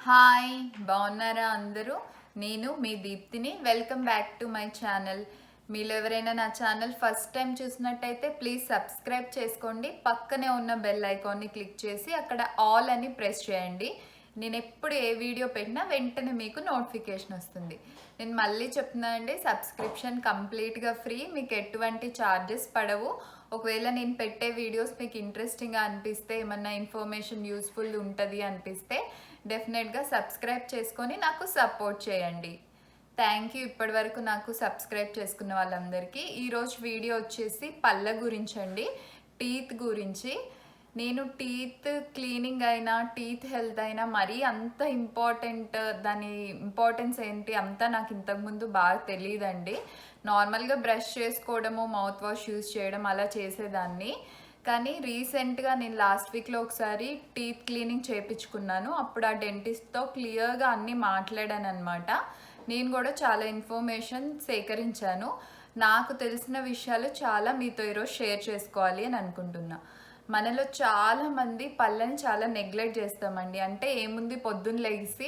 Hi, బాగున్నారా అందరూ? నేను మీ దీప్తిని. Welcome back to my channel. మీరు ఎవరైనా నా ఛానల్ ఫస్ట్ టైం చూసినట్టయితే ప్లీజ్ సబ్స్క్రైబ్ చేసుకోండి. పక్కనే ఉన్న బెల్ ఐకాన్ని క్లిక్ చేసి అక్కడ ఆల్ అని ప్రెస్ చేయండి. నేను ఎప్పుడు ఏ వీడియో పెట్టినా వెంటనే మీకు నోటిఫికేషన్ వస్తుంది. నేను మళ్ళీ చెప్తున్నానండి, సబ్స్క్రిప్షన్ కంప్లీట్గా ఫ్రీ, మీకు ఎటువంటి ఛార్జెస్ పడవు. ఒకవేళ నేను పెట్టే వీడియోస్ మీకు ఇంట్రెస్టింగ్గా అనిపిస్తే, ఏమన్నా ఇన్ఫర్మేషన్ యూస్ఫుల్ ఉంటుంది అనిపిస్తే డెఫినెట్గా సబ్స్క్రైబ్ చేసుకొని నాకు సపోర్ట్ చేయండి. థ్యాంక్ యూ ఇప్పటి వరకు నాకు సబ్స్క్రైబ్ చేసుకున్న వాళ్ళందరికీ. ఈరోజు వీడియో వచ్చేసి పళ్ళ గురించి అండి, టీత్ గురించి. నేను టీత్ క్లీనింగ్ అయినా టీత్ హెల్త్ అయినా మరీ అంత ఇంపార్టెంట్, దాని ఇంపార్టెన్స్ ఏంటి అంతా నాకు ఇంతకుముందు బాగా తెలియదండి. నార్మల్గా బ్రష్ చేసుకోవడము, మౌత్ వాష్ యూజ్ చేయడం అలా చేసేదాన్ని. కానీ రీసెంట్గా నేను లాస్ట్ వీక్లో ఒకసారి టీత్ క్లీనింగ్ చేయించుకున్నాను. అప్పుడు ఆ డెంటిస్ట్తో క్లియర్గా అన్నీ మాట్లాడాను అనమాట. నేను కూడా చాలా ఇన్ఫర్మేషన్ సేకరించాను. నాకు తెలిసిన విషయాలు చాలా మీతో ఈరోజు షేర్ చేసుకోవాలి అని అనుకుంటున్నా. మనలో చాలామంది పళ్ళని చాలా నెగ్లెక్ట్ చేస్తామండి. అంటే ఏముంది, పొద్దున్న లెగిసి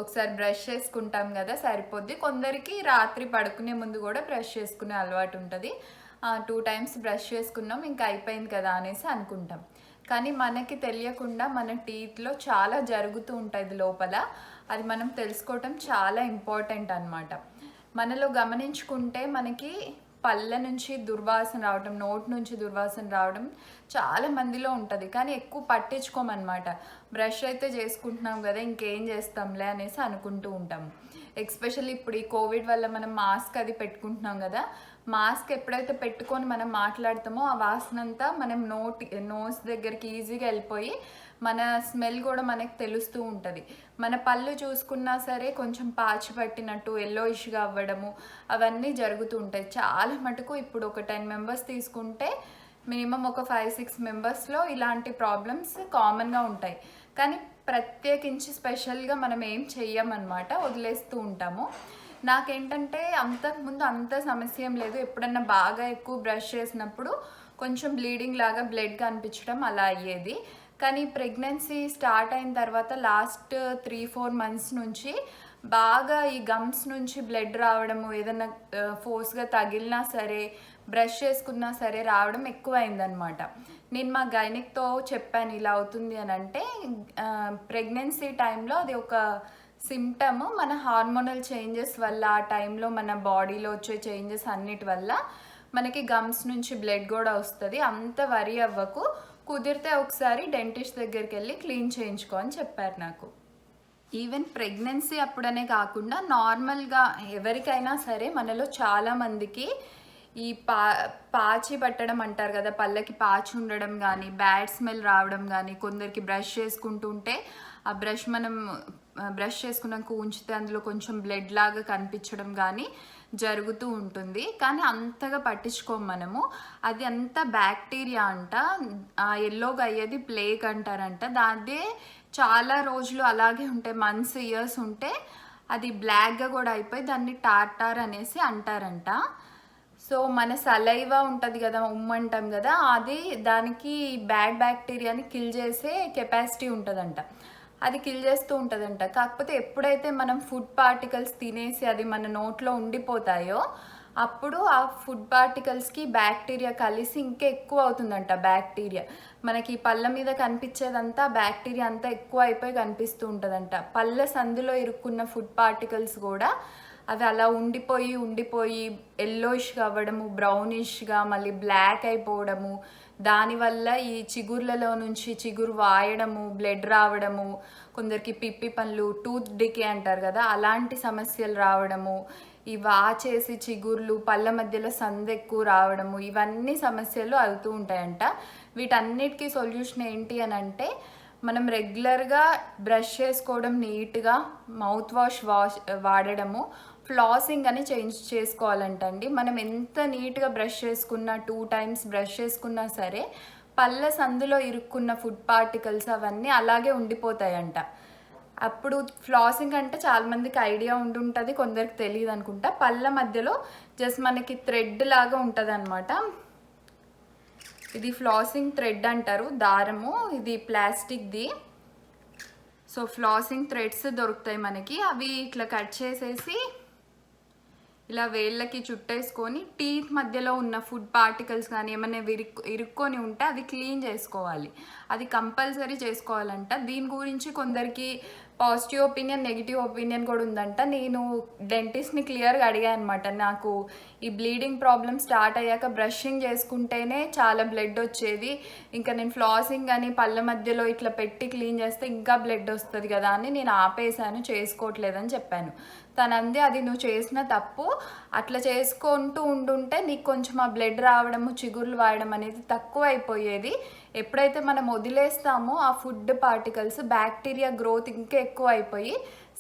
ఒకసారి బ్రష్ చేసుకుంటాం కదా, సరిపోద్ది. కొందరికి రాత్రి పడుకునే ముందు కూడా బ్రష్ చేసుకునే అలవాటు ఉంటుంది. 2 టైమ్స్ బ్రష్ చేసుకున్నాం, ఇంకా అయిపోయింది కదా అనేసి అనుకుంటాం. కానీ మనకి తెలియకుండా మన టీత్లో చాలా జరుగుతూ ఉంటుంది లోపల. అది మనం తెలుసుకోవటం చాలా ఇంపార్టెంట్ అన్నమాట. మనలో గమనించుకుంటే మనకి పళ్ళ నుంచి దుర్వాసన రావడం, నోటి నుంచి దుర్వాసన రావడం చాలా మందిలో ఉంటుంది. కానీ ఎక్కువ పట్టించుకోమన్నమాట. బ్రష్ అయితే చేసుకుంటున్నాం కదా, ఇంకేం చేస్తాంలే అనేసి అనుకుంటూ ఉంటాం. ఎస్పెషల్లీ ఇప్పుడు ఈ కోవిడ్ వల్ల మనం మాస్క్ అది పెట్టుకుంటున్నాం కదా. మాస్క్ ఎప్పుడైతే పెట్టుకొని మనం మాట్లాడతామో ఆ వాసన అంతా మనం నోస్ దగ్గరికి ఈజీగా వెళ్ళిపోయి మన స్మెల్ కూడా మనకు తెలుస్తూ ఉంటుంది. మన పళ్ళు చూసుకున్నా సరే కొంచెం పాచి పట్టినట్టు ఎల్లోయిష్గా అవ్వడము అవన్నీ జరుగుతూ ఉంటాయి. చాలా మటుకు ఇప్పుడు ఒక 10 మెంబర్స్ తీసుకుంటే మినిమం ఒక 5-6 మెంబర్స్లో ఇలాంటి ప్రాబ్లమ్స్ కామన్గా ఉంటాయి. కానీ ప్రత్యేకించి స్పెషల్గా మనం ఏం చెయ్యమన్నమాట, వదిలేస్తూ ఉంటాము. నాకేంటంటే అంతకుముందు అంత సమస్య ఏం లేదు. ఎప్పుడన్నా బాగా ఎక్కువ బ్రష్ చేసినప్పుడు కొంచెం బ్లీడింగ్ లాగా బ్లడ్ కనిపించడం అలా అయ్యేది. కానీ ప్రెగ్నెన్సీ స్టార్ట్ అయిన తర్వాత లాస్ట్ 3-4 మంత్స్ నుంచి బాగా ఈ గమ్స్ నుంచి బ్లడ్ రావడము, ఏదన్నా ఫోర్స్గా తగిలినా సరే, బ్రష్ చేసుకున్నా సరే రావడం ఎక్కువ అయిందనమాట. నేను మా గైనిక్తో చెప్పాను ఇలా అవుతుంది అని. అంటే ప్రెగ్నెన్సీ టైంలో అది ఒక సిమ్టమ్, మన హార్మోనల్ చేంజెస్ వల్ల, ఆ టైంలో మన బాడీలో వచ్చే చేంజెస్ అన్నిటి వల్ల మనకి గమ్స్ నుంచి బ్లడ్ కూడా వస్తుంది. అంత వరి అవ్వకు, కుదిరితే ఒకసారి డెంటిస్ట్ దగ్గరికి వెళ్ళి క్లీన్ చేయించుకో అని చెప్పారు నాకు. ఈవెన్ ప్రెగ్నెన్సీ అప్పుడనే కాకుండా నార్మల్గా ఎవరికైనా సరే మనలో చాలామందికి ఈ పాచి పట్టడం అంటారు కదా, పళ్ళకి పాచి ఉండడం కానీ, బ్యాడ్ స్మెల్ రావడం కానీ, కొందరికి బ్రష్ చేసుకుంటుంటే ఆ మనం బ్రష్ చేసుకున్నాక ఉంచితే అందులో కొంచెం బ్లడ్ లాగా కనిపించడం కానీ జరుగుతూ ఉంటుంది. కానీ అంతగా పట్టించుకోము మనము. అది అంతా బ్యాక్టీరియా అంట. ఎల్లోగా అయ్యేది ప్లేగ్ అంటారంట. దాదే చాలా రోజులు అలాగే ఉంటే, మంత్స్ ఇయర్స్ ఉంటే అది బ్లాక్గా కూడా అయిపోయి దాన్ని టార్టార్ అనేసి అంటారంట. సో మన సలైవా ఉంటుంది కదా, ఉమ్మంటాం కదా, అది దానికి బ్యాడ్ బ్యాక్టీరియాని కిల్ చేసే కెపాసిటీ ఉంటుందంట. అది కిల్ చేస్తూ ఉంటుందంట. కాకపోతే ఎప్పుడైతే మనం ఫుడ్ పార్టికల్స్ తినేసి అది మన నోట్లో ఉండిపోతాయో అప్పుడు ఆ ఫుడ్ పార్టికల్స్కి బ్యాక్టీరియా కలిసి ఇంకా ఎక్కువ అవుతుందంట. బ్యాక్టీరియా మనకి పళ్ళ మీద కనిపించేదంతా బ్యాక్టీరియా అంతా ఎక్కువ అయిపోయి కనిపిస్తూ ఉంటుందంట. పళ్ళ సందులో ఇరుక్కున్న ఫుడ్ పార్టికల్స్ కూడా అవి అలా ఉండిపోయి ఎల్లోయిష్గా అవ్వడము, బ్రౌనిష్గా మళ్ళీ బ్లాక్ అయిపోవడము, దానివల్ల ఈ చిగుర్లలో నుంచి చిగురు వాయడము, బ్లడ్ రావడము, కొందరికి పిప్పి పళ్ళు, టూత్ డికే అంటారు కదా, అలాంటి సమస్యలు రావడము, ఈ వాచేసి చిగుర్లు, పళ్ళ మధ్యలో సందు ఎక్కువ రావడము, ఇవన్నీ సమస్యలు అవుతూ ఉంటాయంట. వీటన్నిటికీ సొల్యూషన్ ఏంటి అని అంటే, మనం రెగ్యులర్గా బ్రష్ చేసుకోవడం, నీట్గా మౌత్ వాష్ వాడడము, ఫ్లాసింగ్ అని చేంజ్ చేసుకోవాలంటండి. మనం ఎంత నీట్గా బ్రష్ చేసుకున్నా, 2 టైమ్స్ బ్రష్ చేసుకున్నా సరే పళ్ళ సందులో ఇరుక్కున్న ఫుడ్ పార్టికల్స్ అవన్నీ అలాగే ఉండిపోతాయంట. అప్పుడు ఫ్లాసింగ్ అంటే చాలామందికి ఐడియా ఉండుంటుంది, కొందరికి తెలియదు అనుకుంటా. పళ్ళ మధ్యలో జస్ట్ మనకి థ్రెడ్ లాగా ఉంటుంది అనమాట. ఇది ఫ్లాసింగ్ థ్రెడ్ అంటారు, దారము. ఇది ప్లాస్టిక్ది. సో ఫ్లాసింగ్ థ్రెడ్స్ దొరుకుతాయి మనకి, అవి ఇట్లా కట్ చేసేసి ఇలా వేళ్ళకి చుట్టేసుకొని టీత్ మధ్యలో ఉన్న ఫుడ్ పార్టికల్స్ కానీ ఏమైనా ఇరుక్కొని ఉంటే అవి క్లీన్ చేసుకోవాలి. అది కంపల్సరీ చేసుకోవాలంట. దీని గురించి కొందరికి పాజిటివ్ ఒపీనియన్, నెగిటివ్ ఒపీనియన్ కూడా ఉందంట. నేను డెంటిస్ట్ని క్లియర్గా అడిగాను అనమాట. నాకు ఈ బ్లీడింగ్ ప్రాబ్లమ్ స్టార్ట్ అయ్యాక బ్రషింగ్ చేసుకుంటేనే చాలా బ్లడ్ వచ్చేది, ఇంకా నేను ఫ్లాసింగ్ అని పళ్ళ మధ్యలో ఇట్లా పెట్టి క్లీన్ చేస్తే ఇంకా బ్లడ్ వస్తుంది కదా అని నేను ఆపేసాను, చేసుకోవట్లేదని చెప్పాను. తనంది అది నువ్వు చేసిన తప్పు, అట్లా చేసుకుంటూ ఉండుంటే నీకు కొంచెం ఆ బ్లడ్ రావడము, చిగుర్లు వాడడం అనేది తక్కువ అయిపోయేది. ఎప్పుడైతే మనం వదిలేస్తామో ఆ ఫుడ్ పార్టికల్స్, బ్యాక్టీరియా గ్రోత్ ఇంకా ఎక్కువ అయిపోయి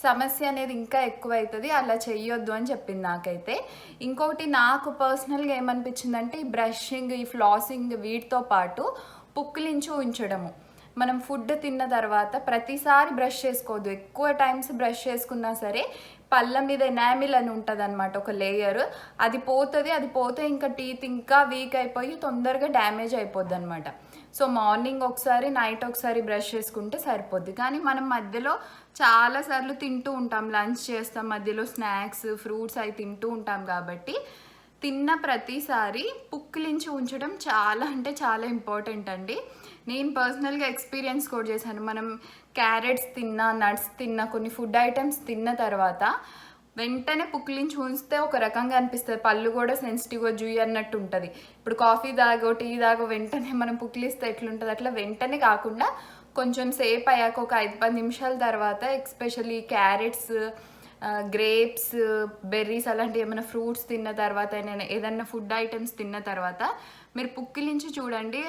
సమస్య అనేది ఇంకా ఎక్కువ అవుతుంది, అలా చెయ్యొద్దు అని చెప్పింది నాకైతే. ఇంకొకటి నాకు పర్సనల్గా ఏమనిపించిందంటే ఈ బ్రషింగ్, ఈ ఫ్లాసింగ్ వీటితో పాటు పుక్కిలించి ఉంచడము. మనం ఫుడ్ తిన్న తర్వాత ప్రతిసారి బ్రష్ చేసుకోవద్దు. ఎక్కువ టైమ్స్ బ్రష్ చేసుకున్నా సరే పళ్ళ మీద ఎనామిల్ అని ఉంటుంది అనమాట, ఒక లేయర్, అది పోతుంది. అది పోతే ఇంకా టీత్ ఇంకా వీక్ అయిపోయి తొందరగా డ్యామేజ్ అయిపోద్ది అనమాట. సో మార్నింగ్ ఒకసారి, నైట్ ఒకసారి బ్రష్ చేసుకుంటే సరిపోద్ది. కానీ మనం మధ్యలో చాలాసార్లు తింటూ ఉంటాం, లంచ్ చేస్తాం, మధ్యలో స్నాక్స్, ఫ్రూట్స్ అవి తింటూ ఉంటాం కాబట్టి తిన్న ప్రతిసారి పుక్కిలించి ఉంచడం చాలా అంటే చాలా ఇంపార్టెంట్ అండి. నేను పర్సనల్గా ఎక్స్పీరియన్స్ కూడా చేశాను. మనం క్యారెట్స్ తిన్నా, నట్స్ తిన్నా, కొన్ని ఫుడ్ ఐటమ్స్ తిన్న తర్వాత వెంటనే పుక్కిలించి ఉంచితే ఒక రకంగా అనిపిస్తుంది, పళ్ళు కూడా సెన్సిటివ్గా జూయి అన్నట్టు ఉంటుంది. ఇప్పుడు కాఫీ తాగో, టీ తాగో వెంటనే మనం పుక్కిలిస్తే ఎట్లుంటుంది, అట్లా వెంటనే కాకుండా కొంచెం సేపు అయ్యాక ఒక 5-10 నిమిషాల తర్వాత, ఎస్పెషల్లీ క్యారెట్స్, గ్రేప్స్, బెర్రీస్ అలాంటి ఏమైనా ఫ్రూట్స్ తిన్న తర్వాత, ఏదైనా ఫుడ్ ఐటమ్స్ తిన్న తర్వాత మీరు పుక్కిలించి చూడండి.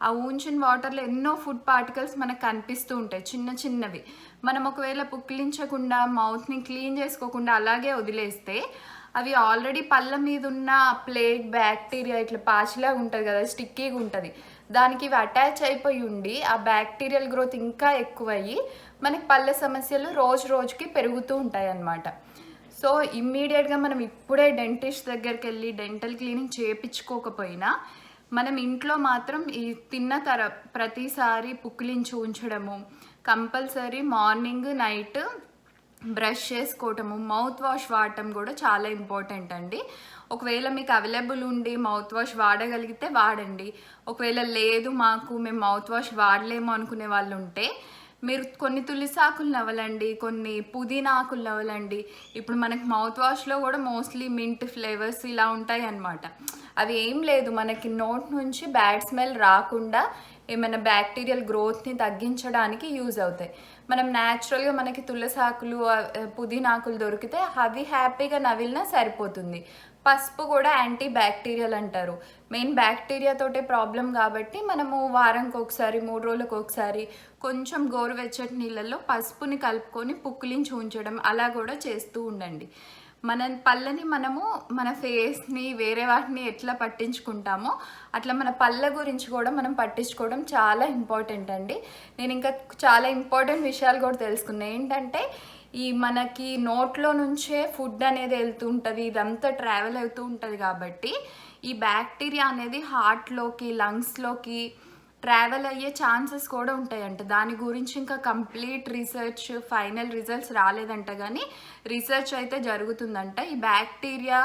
ఆ ఉంచిన వాటర్లో ఎన్నో ఫుడ్ పార్టికల్స్ మనకు కనిపిస్తూ ఉంటాయి, చిన్న చిన్నవి. మనం ఒకవేళ పుక్కిలించకుండా, మౌత్ని క్లీన్ చేసుకోకుండా అలాగే వదిలేస్తే అవి ఆల్రెడీ పళ్ళ మీద ఉన్న ప్లేగ్, బ్యాక్టీరియా ఇట్లా పాచిలాగా ఉంటుంది కదా, స్టిక్కీగా ఉంటుంది, దానికి ఇవి అటాచ్ అయిపోయి ఉండి ఆ బ్యాక్టీరియల్ గ్రోత్ ఇంకా ఎక్కువయ్యి మనకి పళ్ళ సమస్యలు రోజు రోజుకి పెరుగుతూ ఉంటాయి అన్నమాట. సో ఇమ్మీడియట్గా మనం ఇప్పుడే డెంటిస్ట్ దగ్గరికి వెళ్ళి డెంటల్ క్లీనింగ్ చేయించుకోకపోయినా మనం ఇంట్లో మాత్రం ఈ తిన్న ప్రతిసారి పుక్కిలించి ఉంచడము, కంపల్సరీ మార్నింగ్, నైట్ బ్రష్ చేసుకోవటము, మౌత్ వాష్ వాడటం కూడా చాలా ఇంపార్టెంట్ అండి. ఒకవేళ మీకు అవైలబుల్ ఉండి మౌత్ వాష్ వాడగలిగితే వాడండి. ఒకవేళ లేదు, మేము మౌత్ వాష్ వాడలేము అనుకునే వాళ్ళు ఉంటే మీరు కొన్ని తులసాకులు నవలండి, కొన్ని పుదీనా ఆకులు నవలండి. ఇప్పుడు మనకి మౌత్ వాష్లో కూడా మోస్ట్లీ మింట్ ఫ్లేవర్స్ ఇలా ఉంటాయి అన్నమాట. అవి ఏం లేదు, మనకి నోట్ నుంచి బ్యాడ్ స్మెల్ రాకుండా ఏమైనా బ్యాక్టీరియల్ గ్రోత్ని తగ్గించడానికి యూజ్ అవుతాయి. మనం న్యాచురల్గా మనకి తులసాకులు, పుదీనాకులు దొరికితే అవి హ్యాపీగా నవిలినా సరిపోతుంది. పసుపు కూడా యాంటీ బ్యాక్టీరియల్ అంటారు. మెయిన్ బ్యాక్టీరియాతోటే ప్రాబ్లం కాబట్టి మనము వారానికి ఒకసారి, 3 రోజులకు ఒకసారి కొంచెం గోరువెచ్చటి నీళ్ళల్లో పసుపుని కలుపుకొని పుక్కిలించి ఉంచడం అలా కూడా చేస్తూ ఉండండి. మన పళ్ళని మనము మన ఫేస్ని, వేరే వాటిని ఎట్లా పట్టించుకుంటామో అట్లా మన పళ్ళ గురించి కూడా మనం పట్టించుకోవడం చాలా ఇంపార్టెంట్ అండి. నేను ఇంకా చాలా ఇంపార్టెంట్ విషయాలు కూడా తెలుసుకున్నాను. ఏంటంటే ఈ మనకి నోట్లో నుంచే ఫుడ్ అనేది వెళ్తూ ఉంటుంది, ఇదంతా ట్రావెల్ అవుతూ ఉంటుంది కాబట్టి ఈ బ్యాక్టీరియా అనేది హార్ట్లోకి, లంగ్స్లోకి ట్రావెల్ అయ్యే ఛాన్సెస్ కూడా ఉంటాయంట. దాని గురించి ఇంకా కంప్లీట్ రీసెర్చ్, ఫైనల్ రిజల్ట్స్ రాలేదంట, కానీ రీసెర్చ్ అయితే జరుగుతుందంట. ఈ బ్యాక్టీరియా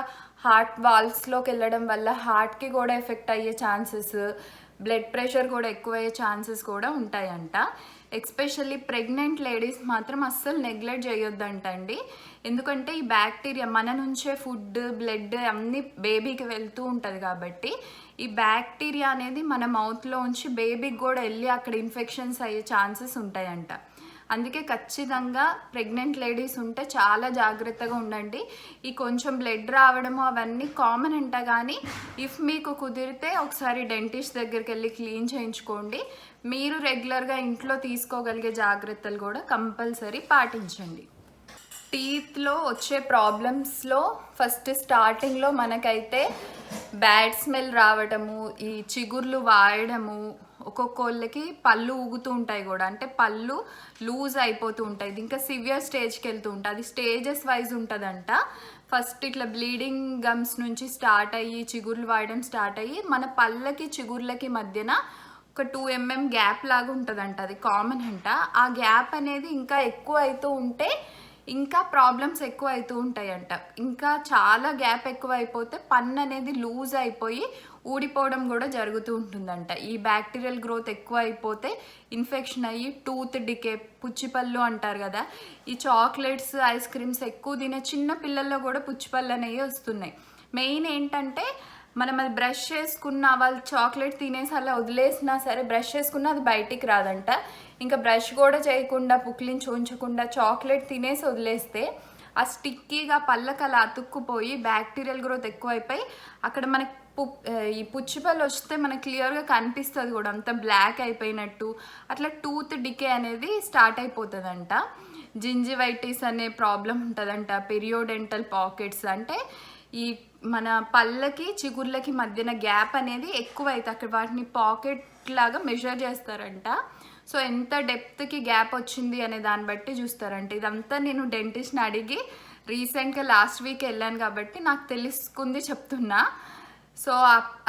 హార్ట్ వాల్వ్స్లోకి వెళ్ళడం వల్ల హార్ట్కి కూడా ఎఫెక్ట్ అయ్యే ఛాన్సెస్, బ్లడ్ ప్రెషర్ కూడా ఎక్కువ అయ్యే ఛాన్సెస్ కూడా ఉంటాయంట. ఎస్పెషల్లీ ప్రెగ్నెంట్ లేడీస్ మాత్రం అస్సలు నెగ్లెక్ట్ చేయొద్దంట అండి. ఎందుకంటే ఈ బ్యాక్టీరియా మన నుంచే ఫుడ్, బ్లడ్ అన్నీ బేబీకి వెళ్తూ ఉంటుంది కాబట్టి ఈ బ్యాక్టీరియా అనేది మన మౌత్లో ఉంచి బేబీకి కూడా వెళ్ళి అక్కడ ఇన్ఫెక్షన్స్ అయ్యే ఛాన్సెస్ ఉంటాయంట. అందుకే ఖచ్చితంగా ప్రెగ్నెంట్ లేడీస్ ఉంటే చాలా జాగ్రత్తగా ఉండండి. ఈ కొంచెం బ్లడ్ రావడము అవన్నీ కామన్ అంట, కానీ ఇఫ్ మీకు కుదిరితే ఒకసారి డెంటిస్ట్ దగ్గరికి వెళ్ళి క్లీన్ చేయించుకోండి. మీరు రెగ్యులర్గా ఇంట్లో తీసుకోగలిగే జాగ్రత్తలు కూడా కంపల్సరీ పాటించండి. టీత్లో వచ్చే ప్రాబ్లమ్స్లో ఫస్ట్ స్టార్టింగ్లో మనకైతే బ్యాడ్ స్మెల్ రావడము, ఈ చిగుర్లు వాయడము, ఒక్కొక్కళ్ళకి పళ్ళు ఊగుతూ ఉంటాయి కూడా, అంటే పళ్ళు లూజ్ అయిపోతూ ఉంటాయి. ఇది ఇంకా సివియర్ స్టేజ్కి వెళ్తూ ఉంటుంది. అది స్టేజెస్ వైజ్ ఉంటుందంట. ఫస్ట్ ఇట్లా బ్లీడింగ్ గమ్స్ నుంచి స్టార్ట్ అయ్యి చిగుర్లు వాయడం స్టార్ట్ అయ్యి మన పళ్ళకి చిగుర్లకి మధ్యన ఒక 2 mm గ్యాప్ లాగా ఉంటుందంట, అది కామన్ అంట. ఆ గ్యాప్ అనేది ఇంకా ఎక్కువ అవుతూ ఉంటే ఇంకా ప్రాబ్లమ్స్ ఎక్కువ అవుతూ ఉంటాయంట. ఇంకా చాలా గ్యాప్ ఎక్కువ అయిపోతే పన్ను అనేది లూజ్ అయిపోయి ఊడిపోవడం కూడా జరుగుతూ ఉంటుందంట. ఈ బ్యాక్టీరియల్ గ్రోత్ ఎక్కువ అయిపోతే ఇన్ఫెక్షన్ అయ్యి టూత్ డికే, పుచ్చిపళ్ళు అంటారు కదా, ఈ చాక్లెట్స్ ఐస్ క్రీమ్స్ ఎక్కువ తినే చిన్న పిల్లల్లో కూడా పుచ్చిపళ్ళు అనేవి వస్తున్నాయి. మెయిన్ ఏంటంటే మనం అది బ్రష్ చేసుకున్న, వాళ్ళు చాక్లెట్ తినేసి అలా వదిలేసినా సరే బ్రష్ చేసుకున్నా అది బయటికి రాదంట. ఇంకా బ్రష్ కూడా చేయకుండా పుక్లించి ఉంచకుండా చాక్లెట్ తినేసి వదిలేస్తే ఆ స్టిక్కీగా పళ్ళకి అలా అతుక్కుపోయి బ్యాక్టీరియల్ గ్రోత్ ఎక్కువైపోయి అక్కడ మనకి ఈ పుచ్చిపళ్ళు వస్తే మనకు క్లియర్గా కనిపిస్తుంది కూడా, అంత బ్లాక్ అయిపోయినట్టు అట్లా టూత్ డికే అనేది స్టార్ట్ అయిపోతుందంట. జింజివైటిస్ అనే ప్రాబ్లం ఉంటుందంట. పెరియోడెంటల్ పాకెట్స్ అంటే ఈ మన పళ్ళకి చిగుర్లకి మధ్యన గ్యాప్ అనేది ఎక్కువ అవుతుంది, అక్కడ వాటిని పాకెట్ లాగా మెజర్ చేస్తారంట. సో ఎంత డెప్త్కి గ్యాప్ వచ్చింది అనే దాన్ని బట్టి చూస్తారంట. ఇదంతా నేను డెంటిస్ట్ని అడిగి రీసెంట్గా లాస్ట్ వీక్ వెళ్ళాను కాబట్టి నాకు తెలుసుకుంది చెప్తున్నా. సో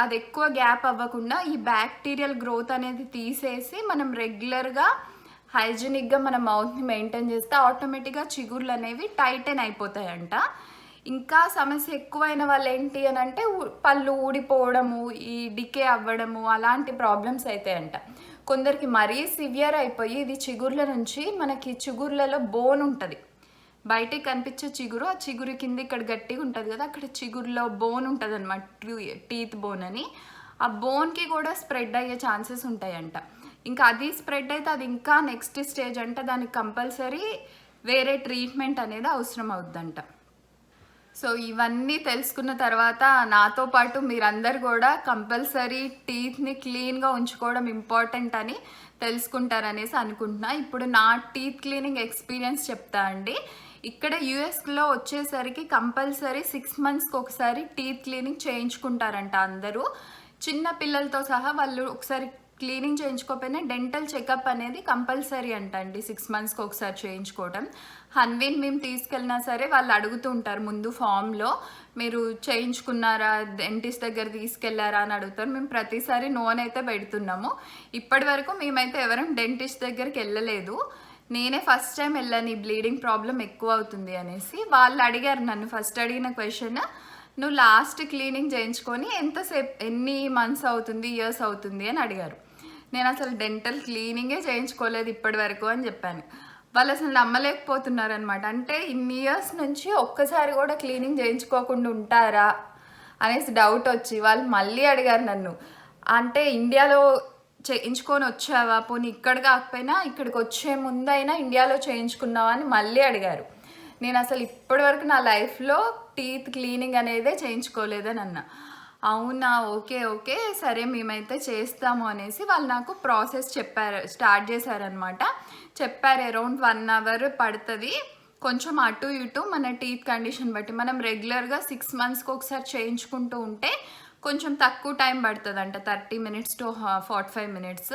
అది ఎక్కువ గ్యాప్ అవ్వకుండా ఈ బ్యాక్టీరియల్ గ్రోత్ అనేది తీసేసి మనం రెగ్యులర్గా హైజీనిక్గా మన మౌత్ని మెయింటైన్ చేస్తే ఆటోమేటిక్గా చిగుర్లు అనేవి టైటన్ అయిపోతాయంట. ఇంకా సమస్య ఎక్కువైన వాళ్ళు ఏంటి అని అంటే పళ్ళు ఊడిపోవడము, ఈ డికే అవ్వడము, అలాంటి ప్రాబ్లమ్స్ అవుతాయంట. కొందరికి మరీ సివియర్ అయిపోయి ఇది చిగుర్ల నుంచి, మనకి చిగుర్లలో బోన్ ఉంటుంది, బయటికి కనిపించే చిగురు, ఆ చిగురు కింద ఇక్కడ గట్టిగా ఉంటుంది కదా, అక్కడ చిగురులో బోన్ ఉంటుంది అనమాట, టీత్ బోన్ అని. ఆ బోన్కి కూడా స్ప్రెడ్ అయ్యే ఛాన్సెస్ ఉంటాయంట. ఇంకా అది స్ప్రెడ్ అయితే అది ఇంకా నెక్స్ట్ స్టేజ్ అంట, దానికి కంపల్సరీ వేరే ట్రీట్మెంట్ అనేది అవసరం అవుద్దంట. సో ఇవన్నీ తెలుసుకున్న తర్వాత నాతో పాటు మీరందరు కూడా కంపల్సరీ టీత్ని క్లీన్గా ఉంచుకోవడం ఇంపార్టెంట్ అని తెలుసుకుంటారనేసి అనుకుంటున్నా. ఇప్పుడు నా టీత్ క్లీనింగ్ ఎక్స్పీరియన్స్ చెప్తా అండి. ఇక్కడ యూఎస్లో వచ్చేసరికి కంపల్సరీ 6 monthsకి ఒకసారి టీత్ క్లీనింగ్ చేయించుకుంటారంట అందరూ, చిన్న పిల్లలతో సహా. వాళ్ళు ఒకసారి క్లీనింగ్ చేయించుకోకపోయినా డెంటల్ చెకప్ అనేది కంపల్సరీ అంట అండి, 6 monthsకి ఒకసారి చేయించుకోవడం. హన్వీన్ మేము తీసుకెళ్ళినా సరే వాళ్ళు అడుగుతూ ఉంటారు ముందు ఫామ్లో, మీరు చేయించుకున్నారా, డెంటిస్ట్ దగ్గర తీసుకెళ్లారా అని అడుగుతారు. మేము ప్రతిసారి నోన్ అయితే పెడుతున్నాము. ఇప్పటి వరకు మేమైతే ఎవరం డెంటిస్ట్ దగ్గరికి వెళ్ళలేదు. నేనే ఫస్ట్ టైం వెళ్ళాను ఈ బ్లీడింగ్ ప్రాబ్లం ఎక్కువ అవుతుంది అనేసి. వాళ్ళు అడిగారు నన్ను, ఫస్ట్ అడిగిన క్వశ్చన్, నువ్వు లాస్ట్ క్లీనింగ్ చేయించుకొని ఎంతసేపు, ఎన్ని మంత్స్ అవుతుంది, ఇయర్స్ అవుతుంది అని అడిగారు. నేను అసలు డెంటల్ క్లీనింగే చేయించుకోలేదు ఇప్పటి వరకు అని చెప్పాను. వాళ్ళు అసలు నమ్మలేకపోతున్నారనమాట. అంటే ఇన్ని ఇయర్స్ నుంచి ఒక్కసారి కూడా క్లీనింగ్ చేయించుకోకుండా ఉంటారా అనేసి డౌట్ వచ్చి వాళ్ళు మళ్ళీ అడిగారు నన్ను, అంటే ఇండియాలో చేయించుకొని వచ్చావా, పోనీ ఇక్కడ కాకపోయినా ఇక్కడికి వచ్చే ముందైనా ఇండియాలో చేయించుకున్నావా అని మళ్ళీ అడిగారు. నేను అసలు ఇప్పటి వరకు నా లైఫ్లో టీత్ క్లీనింగ్ అనేదే చేయించుకోలేదని అన్నా. అవునా, ఓకే ఓకే సరే మేమైతే చేస్తాము అనేసి వాళ్ళు నాకు ప్రాసెస్ చెప్పారు, స్టార్ట్ చేశారనమాట. చెప్పారు అరౌండ్ 1 hour పడుతుంది, కొంచెం అటు ఇటు మన టీత్ కండిషన్ బట్టి. మనం రెగ్యులర్గా 6 monthsకి ఒకసారి చేయించుకుంటూ ఉంటే కొంచెం తక్కువ టైం పడుతుంది అంట, 30 minutes to 45 minutes.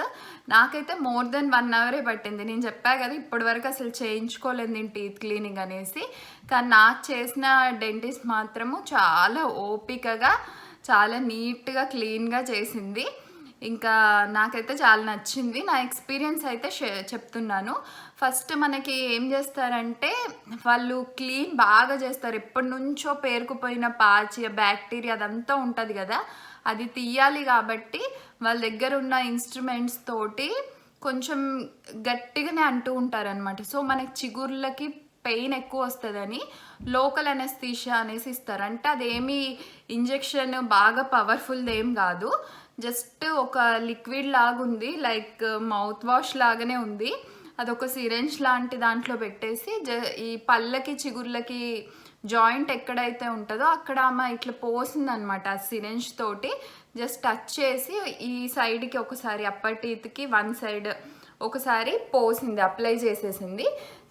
నాకైతే మోర్ దెన్ 1 hour పట్టింది. నేను చెప్పా కదా ఇప్పటి వరకు అసలు చేయించుకోలేదు నేను టీత్ క్లీనింగ్ అనేసి. కానీ నాకు చేసిన డెంటిస్ట్ మాత్రము చాలా ఓపికగా, చాలా నీట్గా క్లీన్గా చేసింది. ఇంకా నాకైతే చాలా నచ్చింది. నా ఎక్స్పీరియన్స్ అయితే చెప్తున్నాను. ఫస్ట్ మనకి ఏం చేస్తారంటే వాళ్ళు క్లీన్ బాగా చేస్తారు. ఎప్పటి నుంచో పేరుకుపోయిన పాచి, బ్యాక్టీరియా అదంతా ఉంటుంది కదా, అది తీయాలి కాబట్టి వాళ్ళ దగ్గర ఉన్న ఇన్స్ట్రుమెంట్స్ తోటి కొంచెం గట్టిగానే అంటూ ఉంటారనమాట. సో మనకి చిగుర్లకి పెయిన్ ఎక్కువ వస్తుందని లోకల్ అనెస్థీషియా అనేసి ఇస్తారు. అంటే అదేమి ఇంజెక్షన్ బాగా పవర్ఫుల్ది ఏం కాదు, జస్ట్ ఒక లిక్విడ్ లాగా ఉంది, లైక్ మౌత్ వాష్ లాగానే ఉంది. అదొక సిరెంజ్ లాంటి దాంట్లో పెట్టేసి ఈ పళ్ళకి చిగుర్లకి జాయింట్ ఎక్కడైతే ఉంటుందో అక్కడ ఆమె ఇట్లా పోసిందనమాట. ఆ సిరెంజ్ తోటి జస్ట్ టచ్ చేసి ఈ సైడ్కి ఒకసారి, అప్పర్ టీత్కి 1 side ఒకసారి పోసింది, అప్లై చేసేసింది.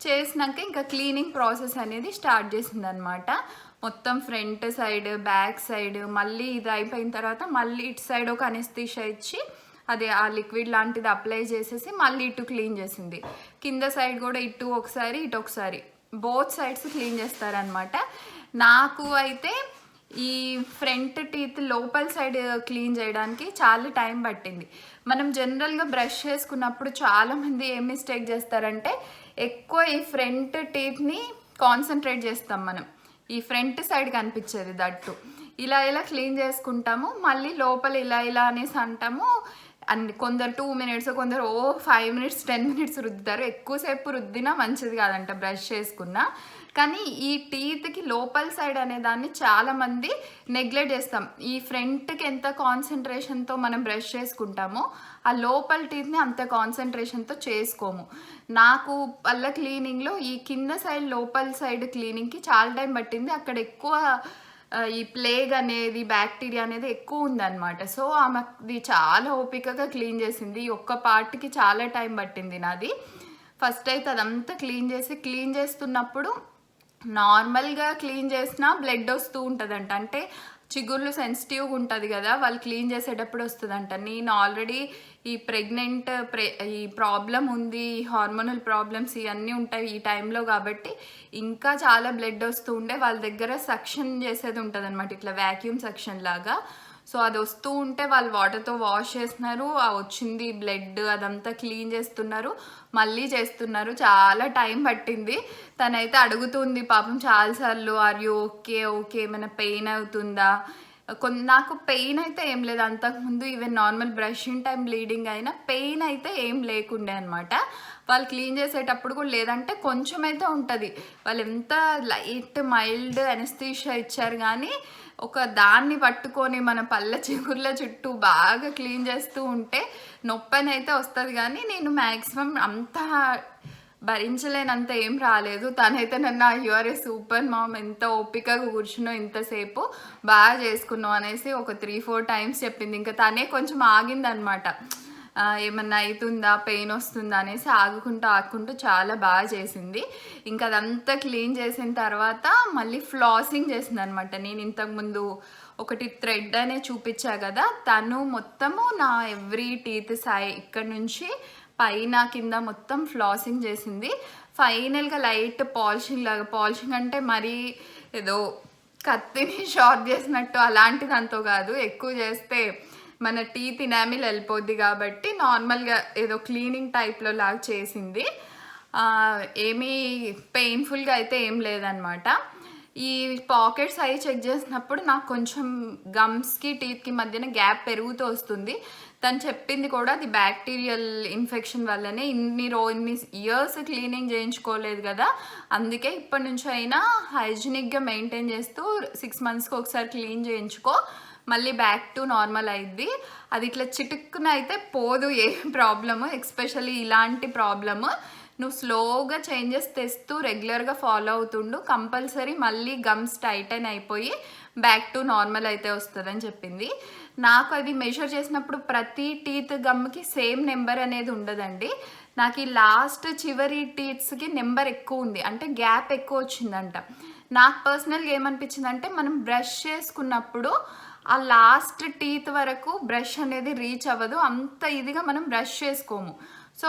చేసినాక ఇంకా క్లీనింగ్ ప్రాసెస్ అనేది స్టార్ట్ చేసింది అనమాట. మొత్తం ఫ్రంట్ సైడ్, బ్యాక్ సైడ్, మళ్ళీ ఇది అయిపోయిన తర్వాత మళ్ళీ ఇటు సైడ్ ఒక అనెస్థీషియా ఇచ్చి అదే ఆ లిక్విడ్ లాంటిది అప్లై చేసేసి మళ్ళీ ఇటు క్లీన్ చేసింది. కింద సైడ్ కూడా ఇటు ఒకసారి, ఇటు ఒకసారి, బోత్ సైడ్స్ క్లీన్ చేస్తారనమాట. నాకు అయితే ఈ ఫ్రంట్ టీత్ లోపల సైడ్ క్లీన్ చేయడానికి చాలా టైం పట్టింది. మనం జనరల్గా బ్రష్ చేసుకున్నప్పుడు చాలామంది ఏం మిస్టేక్ చేస్తారంటే ఎక్కువ ఈ ఫ్రంట్ టీత్ని కాన్సన్ట్రేట్ చేస్తాం. మనం ఈ ఫ్రంట్ సైడ్ కనిపించేది దట్టు ఇలా ఇలా క్లీన్ చేసుకుంటాము, మళ్ళీ లోపల ఇలా ఇలా అనేసి అంటాము. అండ్ కొందరు 2 minutes, కొందరు 5 minutes 10 minutes రుద్దుతారు. ఎక్కువసేపు రుద్దినా మంచిది కాదంట బ్రష్ చేసుకున్నా. కానీ ఈ టీత్కి లోపల సైడ్ అనే దాన్ని చాలామంది నెగ్లెక్ట్ చేస్తాం. ఈ ఫ్రంట్కి ఎంత కాన్సన్ట్రేషన్తో మనం బ్రష్ చేసుకుంటామో ఆ లోపల టీత్ని అంత కాన్సన్ట్రేషన్తో చేసుకోము. నాకు పళ్ళ క్లీనింగ్లో ఈ కింద సైడ్ లోపల సైడ్ క్లీనింగ్కి చాలా టైం పట్టింది. అక్కడ ఎక్కువ ఈ ప్లేగ్ అనేది బ్యాక్టీరియా అనేది ఎక్కువ ఉందన్నమాట. సో ఆమెది చాలా ఓపికగా క్లీన్ చేసింది. ఈ ఒక్క పార్ట్కి చాలా టైం పట్టింది నాది. ఫస్ట్ అయితే అదంతా క్లీన్ చేస్తున్నప్పుడు నార్మల్గా క్లీన్ చేసినా బ్లడ్ వస్తూ ఉంటుందంట. అంటే చిగుర్లు సెన్సిటివ్గా ఉంటుంది కదా, వాళ్ళు క్లీన్ చేసేటప్పుడు వస్తుందంట. నేను ఆల్రెడీ ఈ ఈ ప్రాబ్లం ఉంది, ఈ హార్మోనల్ ప్రాబ్లమ్స్ ఇవన్నీ ఉంటాయి ఈ టైంలో కాబట్టి ఇంకా చాలా బ్లడ్ వస్తూ ఉండే. వాళ్ళ దగ్గర సక్షన్ చేసేది ఉంటుంది అనమాట, ఇట్లా వ్యాక్యూమ్ సక్షన్ లాగా. సో అది వస్తూ ఉంటే వాళ్ళు వాటర్తో వాష్ చేస్తున్నారు, ఆ వచ్చింది బ్లడ్ అదంతా క్లీన్ చేస్తున్నారు, మళ్ళీ చేస్తున్నారు. చాలా టైం పట్టింది. తనైతే అడుగుతుంది పాపం చాలాసార్లు, ఆర్ యూ ఓకే ఏమైనా పెయిన్ అవుతుందా. నాకు పెయిన్ అయితే ఏం లేదు అంతకుముందు. Even normal brushing time bleeding అయినా పెయిన్ అయితే ఏం లేకుండే అనమాట. వాళ్ళు క్లీన్ చేసేటప్పుడు కూడా లేదంటే కొంచెం అయితే ఉంటుంది. వాళ్ళు ఎంత లైట్ మైల్డ్ అనెస్థీషియా ఇచ్చారు కానీ ఒక దాన్ని పట్టుకొని మన పళ్ళ చిగుర్ల చుట్టూ బాగా క్లీన్ చేస్తూ ఉంటే నొప్పని అయితే వస్తుంది. కానీ నేను మ్యాక్సిమం అంత భరించలేనంత ఏం రాలేదు. తనైతే నన్ను యూఆర్ ఏ సూపర్ మామ్, ఎంత ఓపికగా కూర్చున్నావు, ఇంతసేపు బాగా చేసుకున్నావు అనేసి ఒక 3-4 times చెప్పింది. ఇంకా తనే కొంచెం ఆగిందనమాట, ఏమన్నా అవుతుందా పెయిన్ వస్తుందా అనేసి ఆగుకుంటూ చాలా బాగా చేసింది. ఇంకా అదంతా క్లీన్ చేసిన తర్వాత మళ్ళీ ఫ్లాసింగ్ చేసింది అనమాట. నేను ఇంతకుముందు ఒకటి థ్రెడ్ అనే చూపించా కదా, తను మొత్తము నా ఎవ్రీ టీత్ ఇక్కడ నుంచి పైన కింద మొత్తం ఫ్లాసింగ్ చేసింది. ఫైనల్గా లైట్ పాలిషింగ్ లాగా, పాలిషింగ్ అంటే మరీ ఏదో కత్తిని షార్ప్ చేసినట్టు అలాంటిది అంతో కాదు, ఎక్కువ చేస్తే మన టీత్ ఇనామిల్ వెళ్ళిపోద్ది కాబట్టి నార్మల్గా ఏదో క్లీనింగ్ టైప్లో లాగా చేసింది. ఏమీ పెయిన్ఫుల్గా అయితే ఏం లేదనమాట. ఈ పాకెట్స్ అవి చెక్ చేసినప్పుడు నాకు కొంచెం గమ్స్కి టీత్కి మధ్యన గ్యాప్ పెరుగుతూ వస్తుంది. తను చెప్పింది కూడా అది బ్యాక్టీరియల్ ఇన్ఫెక్షన్ వల్లనే, ఇన్ని ఇయర్స్ క్లీనింగ్ చేయించుకోలేదు కదా, అందుకే ఇప్పటి నుంచి అయినా హైజీనిక్గా మెయింటైన్ చేస్తూ 6 monthsకి ఒకసారి క్లీన్ చేయించుకో, మళ్ళీ బ్యాక్ టు నార్మల్ అయింది. అది ఇట్లా చిటుక్కున అయితే పోదు ఏ ప్రాబ్లము, ఎస్పెషల్లీ ఇలాంటి ప్రాబ్లము. నువ్వు స్లోగా చేంజెస్ తెస్తూ రెగ్యులర్గా ఫాలో అవుతుండు, కంపల్సరీ మళ్ళీ గమ్స్ టైటన్ అయిపోయి బ్యాక్ టు నార్మల్ అయితే వస్తుందని చెప్పింది. నాకు అది మెజర్ చేసినప్పుడు ప్రతి టీత్ గమ్కి సేమ్ నెంబర్ అనేది ఉండదండి. నాకు ఈ లాస్ట్ చివరి టీత్స్కి నెంబర్ ఎక్కువ ఉంది, అంటే గ్యాప్ ఎక్కువ వచ్చిందంట. నాకు పర్సనల్గా ఏమనిపించింది అంటే మనం బ్రష్ చేసుకున్నప్పుడు ఆ లాస్ట్ టీత్ వరకు బ్రష్ అనేది రీచ్ అవ్వదు, అంత ఇదిగా మనం బ్రష్ చేసుకోము. సో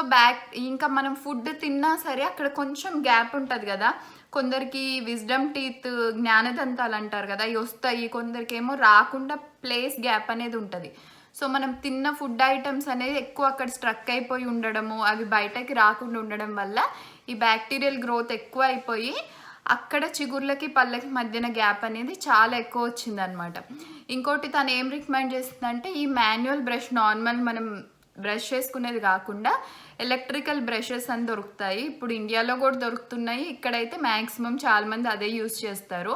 ఇంకా మనం ఫుడ్ తిన్నా సరే అక్కడ కొంచెం గ్యాప్ ఉంటుంది కదా, కొందరికి విజ్డమ్ టీత్ జ్ఞానదంతాలు అంటారు కదా అవి వస్తాయి, కొందరికి ఏమో రాకుండా ప్లేస్ గ్యాప్ అనేది ఉంటుంది. సో మనం తిన్న ఫుడ్ ఐటమ్స్ అనేది ఎక్కువ అక్కడ స్ట్రక్ అయిపోయి ఉండడము, అవి బయటకి రాకుండా ఉండడం వల్ల ఈ బ్యాక్టీరియల్ గ్రోత్ ఎక్కువ అయిపోయి అక్కడ చిగుర్లకి పళ్ళకి మధ్యన గ్యాప్ అనేది చాలా ఎక్కువ వచ్చిందనమాట. ఇంకోటి తను ఏం రికమెండ్ చేస్తుందంటే ఈ మాన్యువల్ బ్రష్, నార్మల్ మనం బ్రష్ చేసుకునేది కాకుండా ఎలక్ట్రికల్ బ్రషెస్ అని దొరుకుతాయి. ఇప్పుడు ఇండియాలో కూడా దొరుకుతున్నాయి, ఇక్కడైతే మ్యాక్సిమం చాలామంది అదే యూజ్ చేస్తారు.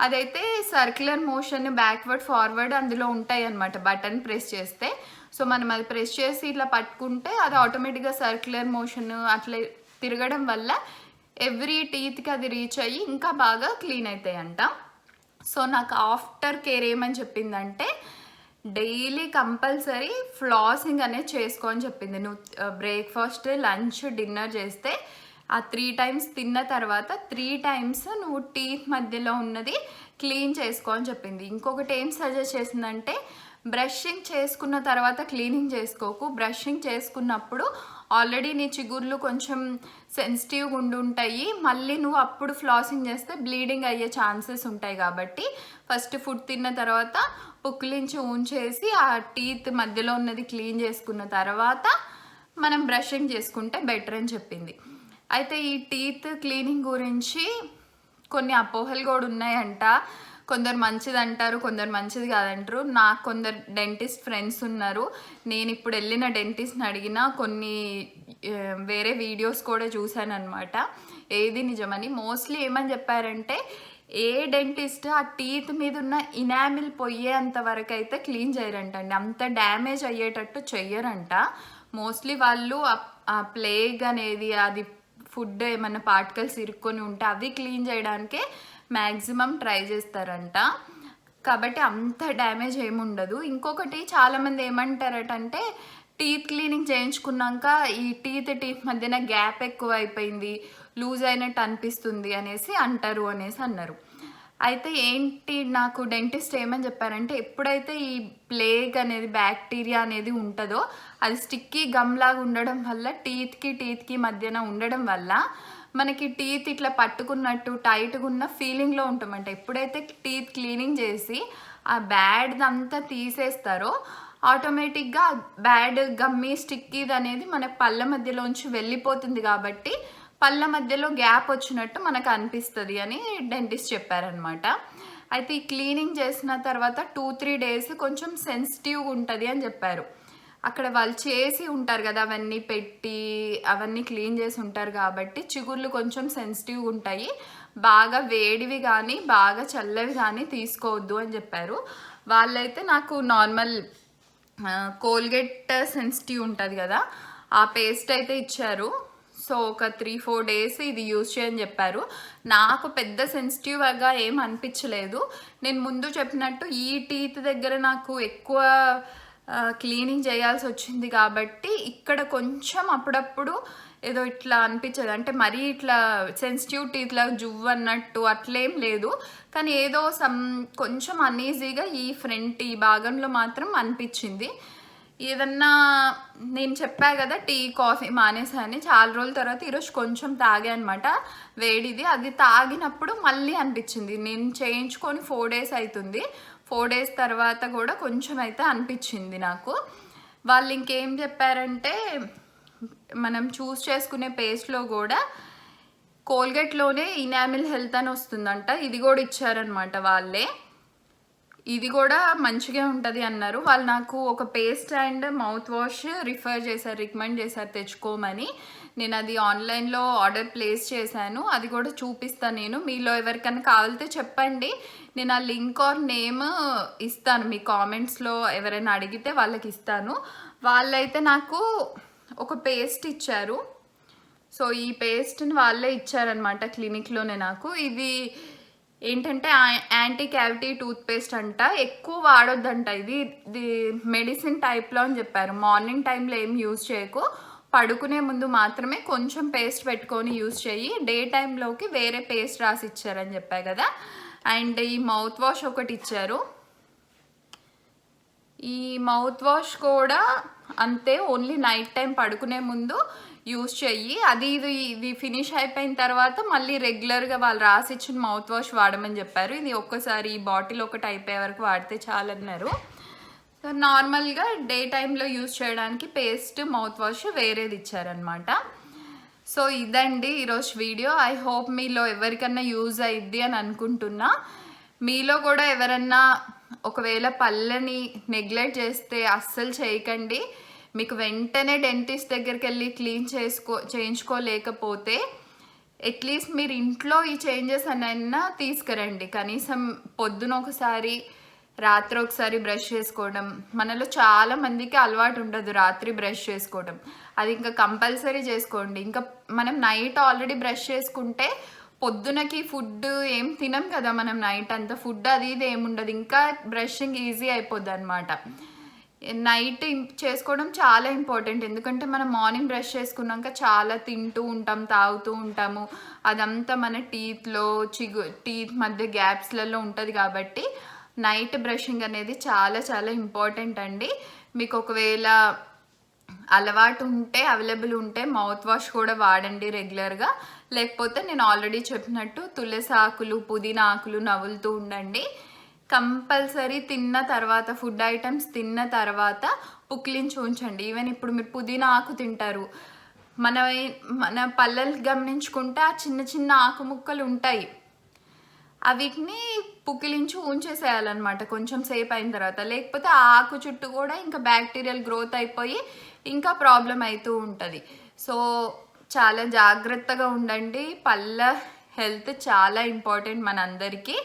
అదైతే సర్క్యులర్ మోషన్ బ్యాక్వర్డ్ ఫార్వర్డ్ అందులో ఉంటాయి అన్నమాట, బటన్ ప్రెస్ చేస్తే. సో మనం అది ప్రెస్ చేసి ఇట్లా పట్టుకుంటే అది ఆటోమేటిక్గా సర్క్యులర్ మోషన్ అట్లా తిరగడం వల్ల ఎవ్రీ టీత్కి అది రీచ్ అయ్యి ఇంకా బాగా క్లీన్ అవుతాయంట. సో నాకు ఆఫ్టర్ కేర్ ఏమని చెప్పిందంటే డైలీ కంపల్సరీ ఫ్లాసింగ్ అనేది చేసుకో అని చెప్పింది. నువ్వు బ్రేక్ఫాస్ట్, లంచ్, డిన్నర్ చేస్తే ఆ 3 times తిన్న తర్వాత 3 times నువ్వు టీత్ మధ్యలో ఉన్నది క్లీన్ చేసుకో అని చెప్పింది. ఇంకొకటి ఏం సజెస్ట్ చేసిందంటే బ్రషింగ్ చేసుకున్న తర్వాత క్లీనింగ్ చేసుకోకు, బ్రషింగ్ చేసుకున్నప్పుడు ఆల్రెడీ నీ చిగుర్లు కొంచెం సెన్సిటివ్గా ఉంటాయి, మళ్ళీ నువ్వు అప్పుడు ఫ్లాసింగ్ చేస్తే బ్లీడింగ్ అయ్యే ఛాన్సెస్ ఉంటాయి. కాబట్టి ఫస్ట్ ఫుడ్ తిన్న తర్వాత పుక్కిలించి ఉంచేసి ఆ టీత్ మధ్యలో ఉన్నది క్లీన్ చేసుకున్న తర్వాత మనం బ్రషింగ్ చేసుకుంటే బెటర్ అని చెప్పింది. అయితే ఈ టీత్ క్లీనింగ్ గురించి కొన్ని అపోహలు కూడా ఉన్నాయంట. కొందరు మంచిది అంటారు, కొందరు మంచిది కాదంటారు. నాకు కొందరు డెంటిస్ట్ ఫ్రెండ్స్ ఉన్నారు. నేను ఇప్పుడు వెళ్ళిన డెంటిస్ట్ని అడిగిన కొన్ని వేరే వీడియోస్ కూడా చూశాను అనమాట, ఏది నిజమని. మోస్ట్లీ ఏమని చెప్పారంటే ఏ డెంటిస్ట్ ఆ టీత్ మీద ఉన్న ఇనామిల్ పోయేంత వరకు అయితే క్లీన్ చేయరంట అండి, అంత డ్యామేజ్ అయ్యేటట్టు చెయ్యరంట. మోస్ట్లీ వాళ్ళు ఆ ప్లేగ్ అనేది, అది ఫుడ్ ఏమన్నా పార్టికల్స్ ఇరుక్కొని ఉంటే అవి క్లీన్ చేయడానికే మ్యాక్సిమం ట్రై చేస్తారంట. కాబట్టి అంత డ్యామేజ్ ఏముండదు. ఇంకొకటి చాలామంది ఏమంటారటంటే టీత్ క్లీనింగ్ చేయించుకున్నాక ఈ టీత్ మధ్యన గ్యాప్ ఎక్కువ అయిపోయింది, లూజ్ అయినట్టు అనిపిస్తుంది అనేసి అన్నారు. అయితే ఏంటి, నాకు డెంటిస్ట్ ఏమని చెప్పారంటే ఎప్పుడైతే ఈ ప్లేగ్ అనేది బ్యాక్టీరియా అనేది ఉంటుందో అది స్టిక్కీ గమ్ లాగా ఉండడం వల్ల టీత్కి మధ్యన ఉండడం వల్ల మనకి టీత్ ఇట్లా పట్టుకున్నట్టు టైట్గా ఉన్న ఫీలింగ్లో ఉంటామంట. ఎప్పుడైతే టీత్ క్లీనింగ్ చేసి ఆ బ్యాడ్ అంతా తీసేస్తారో ఆటోమేటిక్గా బ్యాడ్ గమ్మీ స్టిక్కీది అనేది మన పళ్ళ మధ్యలోంచి వెళ్ళిపోతుంది. కాబట్టి పళ్ళ మధ్యలో గ్యాప్ వచ్చినట్టు మనకు అనిపిస్తుంది అని డెంటిస్ట్ చెప్పారనమాట. అయితే ఈ క్లీనింగ్ చేసిన తర్వాత 2-3 డేస్ కొంచెం సెన్సిటివ్గా ఉంటుంది అని చెప్పారు. అక్కడ వాళ్ళు చేసి ఉంటారు కదా, అవన్నీ పెట్టి అవన్నీ క్లీన్ చేసి ఉంటారు కాబట్టి చిగుర్లు కొంచెం సెన్సిటివ్గా ఉంటాయి. బాగా వేడివి కానీ బాగా చల్లవి కానీ తీసుకోవద్దు అని చెప్పారు. వాళ్ళైతే నాకు నార్మల్ కోల్గేట్ సెన్సిటివ్ ఉంటుంది కదా, ఆ పేస్ట్ అయితే ఇచ్చారు. సో ఒక 3-4 డేస్ ఇది యూజ్ చేయని చెప్పారు. నాకు పెద్ద సెన్సిటివ్గా ఏం అనిపించలేదు. నేను ముందు చెప్పినట్టు ఈ టీత్ దగ్గర నాకు ఎక్కువ క్లీనింగ్ చేయాల్సి వచ్చింది కాబట్టి ఇక్కడ కొంచెం అప్పుడప్పుడు ఏదో ఇట్లా అనిపించదు, అంటే మరీ ఇట్లా సెన్సిటివ్ టీత్లా జువ్వు అన్నట్టు అట్లేం లేదు, కానీ ఏదో కొంచెం అన్ఈజీగా ఈ ఫ్రంట్ ఈ భాగంలో మాత్రం అనిపించింది. ఏదన్నా నేను చెప్పా కదా టీ కాఫీ మానేసాని, చాలా రోజుల తర్వాత ఈరోజు కొంచెం తాగా అనమాట వేడిది. అది తాగినప్పుడు మళ్ళీ అనిపించింది. నేను చేయించుకొని 4 డేస్ అవుతుంది. 4 డేస్ తర్వాత కూడా కొంచెం అయితే అనిపించింది నాకు. వాళ్ళు ఇంకేం చెప్పారంటే మనం చూస్ చేసుకునే పేస్ట్లో కూడా కోల్గేట్లోనే ఇనామిల్ హెల్త్ అని వస్తుందంట, ఇది కూడా ఇచ్చారనమాట వాళ్ళే. ఇది కూడా మంచిగా ఉంటుంది అన్నారు. వాళ్ళు నాకు ఒక paste and mouthwash recommend చేశారు తెచ్చుకోమని. నేను అది ఆన్లైన్లో ఆర్డర్ ప్లేస్ చేశాను, అది కూడా చూపిస్తాను నేను. మీలో ఎవరికైనా కావాలితే చెప్పండి, నేను ఆ లింక్ ఆర్ నేమ్ ఇస్తాను, మీ కామెంట్స్లో ఎవరైనా అడిగితే వాళ్ళకి ఇస్తాను. వాళ్ళైతే నాకు ఒక పేస్ట్ ఇచ్చారు. సో ఈ పేస్ట్ని వాళ్ళే ఇచ్చారనమాట క్లినిక్లోనే నాకు. ఇది ఏంటంటే యాంటీ క్యావిటీ టూత్ పేస్ట్ అంట, ఎక్కువ వాడొద్దంట. ఇది మెడిసిన్ టైప్లో అని చెప్పారు. మార్నింగ్ టైంలో ఏం యూజ్ చేయకు, పడుకునే ముందు మాత్రమే కొంచెం పేస్ట్ పెట్టుకొని యూజ్ చేయి, డే టైంలోకి వేరే పేస్ట్ రాసి ఇచ్చారని చెప్పారు కదా. అండ్ ఈ మౌత్ వాష్ ఒకటి ఇచ్చారు. ఈ మౌత్ వాష్ కూడా అంతే, ఓన్లీ నైట్ టైం పడుకునే ముందు యూజ్ చెయ్యి. అది ఇది ఫినిష్ అయిపోయిన తర్వాత మళ్ళీ రెగ్యులర్గా వాళ్ళు రాసిచ్చిన మౌత్ వాష్ వాడమని చెప్పారు. ఇది ఒక్కసారి ఈ బాటిల్ ఒకటి అయిపోయే వరకు వాడితే చాలన్నారు. నార్మల్గా డే టైంలో యూజ్ చేయడానికి పేస్ట్ మౌత్ వాష్ వేరేది ఇచ్చారనమాట. సో ఇదండి ఈరోజు వీడియో. ఐ హోప్ మీలో ఎవరికన్నా యూజ్ అయ్యిద్ది అని అనుకుంటున్నా. మీలో కూడా ఎవరన్నా ఒకవేళ పళ్ళని నెగ్లెక్ట్ చేస్తే అస్సలు చేయకండి. మీకు వెంటనే డెంటిస్ట్ దగ్గరికి వెళ్ళి క్లీన్ చేయించుకోలేకపోతే అట్లీస్ట్ మీరు ఇంట్లో ఈ చేంజెస్ అన్నైనా తీసుకురండి. కనీసం పొద్దున ఒకసారి రాత్రి ఒకసారి బ్రష్ చేసుకోవడం, మనలో చాలా మందికి అలవాటు ఉండదు రాత్రి బ్రష్ చేసుకోవడం, అది ఇంకా కంపల్సరీ చేసుకోండి. ఇంకా మనం నైట్ ఆల్రెడీ బ్రష్ చేసుకుంటే పొద్దునకి ఫుడ్ ఏం తినం కదా మనం, నైట్ అంతా ఫుడ్ అది ఇది ఏముండదు, ఇంకా బ్రషింగ్ ఈజీ అయిపోద్ది అనమాట. నైట్ చేసుకోవడం చాలా ఇంపార్టెంట్, ఎందుకంటే మనం మార్నింగ్ బ్రష్ చేసుకున్నాక చాలా తింటూ ఉంటాం, తాగుతూ ఉంటాము, అదంతా మన టీత్ మధ్య గ్యాప్స్లలో ఉంటుంది. కాబట్టి నైట్ బ్రషింగ్ అనేది చాలా చాలా ఇంపార్టెంట్ అండి. మీకు ఒకవేళ అలవాటు ఉంటే అవైలబుల్ ఉంటే మౌత్ వాష్ కూడా వాడండి రెగ్యులర్గా. లేకపోతే నేను ఆల్రెడీ చెప్పినట్టు తులసి ఆకులు పుదీనా ఆకులు నవ్వులుతూ ఉండండి. కంపల్సరీ తిన్న తర్వాత ఫుడ్ ఐటమ్స్ తిన్న తర్వాత పుక్లించి ఉంచండి. ఈవెన్ ఇప్పుడు మీరు పుదీనా ఆకు తింటారు, మన మన పళ్ళలు గమనించుకుంటే ఆ చిన్న చిన్న ఆకు ముక్కలు ఉంటాయి, వీటిని పుక్కిలించి ఉంచేసేయాలన్నమాట కొంచెం సేపు అయిన తర్వాత. లేకపోతే ఆ ఆకు చుట్టూ కూడా ఇంకా బ్యాక్టీరియల్ గ్రోత్ అయిపోయి ఇంకా ప్రాబ్లం అవుతూ ఉంటుంది. సో చాలా జాగ్రత్తగా ఉండండి. పళ్ళ హెల్త్ చాలా ఇంపార్టెంట్ మనందరికీ.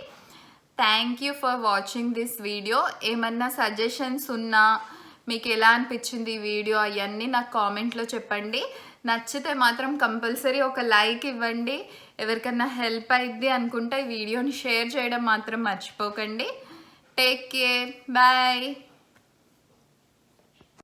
Thank you for watching this video. ఏమన్నా సజెషన్స్ ఉన్నా, మీకు ఎలా అనిపించింది ఈ వీడియో, అవన్నీ నాకు కామెంట్లో చెప్పండి. నచ్చితే మాత్రం కంపల్సరీ ఒక లైక్ ఇవ్వండి. ఎవరికన్నా హెల్ప్ అయింది అనుకుంటే ఈ వీడియోని షేర్ చేయడం మాత్రం మర్చిపోకండి. Take care, bye.